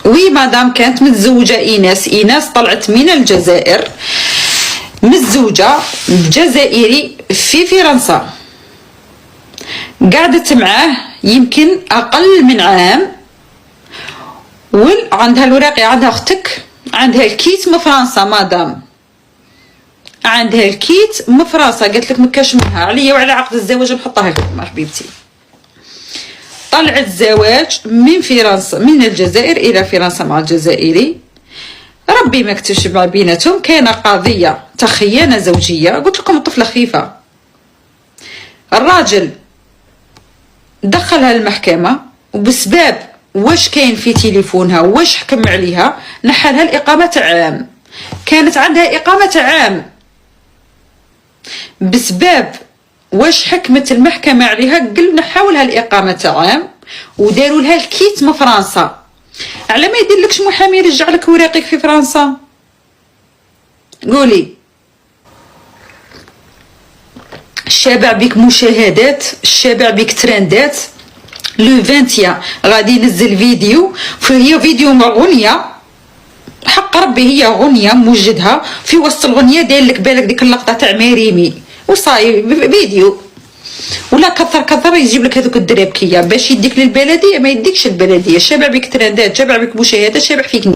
وي مدام كانت متزوجة إيناس طلعت من الجزائر متزوجة بجزائري في فرنسا، قعدت معاه يمكن أقل من عام، وعندها الوراقي، عندها أختك عندها الكيت من فرنسا مدام، عندها الكيت من فرنسا، قالت لك مكاش منها عليا وعلى عقد الزواج نحطها لكم حبيبتي. طلع الزواج من فرنسا من الجزائر إلى فرنسا مع الجزائري، ربي ما كتبش مع بيناتهم، كاينه قضيه تخيانه زوجيه، قلت لكم الطفله خفيفه. الراجل دخلها المحكمه، وبسباب واش كاين في تليفونها واش حكم عليها نحالها الإقامة عام، كانت عندها إقامة عام بسباب واش حكمت المحكمة عليها، قل نحاولها الإقامة عام وداروا لها الكيت من فرنسا. على ما يديرلكش محامي يرجع لك وراقك في فرنسا؟ قولي. الشابع بك مشاهدات، الشابع بك ترندات. لو 20 غادي ينزل فيديو، هي فيديو مع غنية، حق ربي هي غنية موجدها في وسط الغنية، داير لك بالك ديك اللقطة تاع مريمي وصاي فيديو، ولا كثر يجيب لك هذوك الدرابكيه باش يديك للبلديه، ما يديكش البلديه. شابع بك ترندات، شابع بك مشاهدات، شابع فيك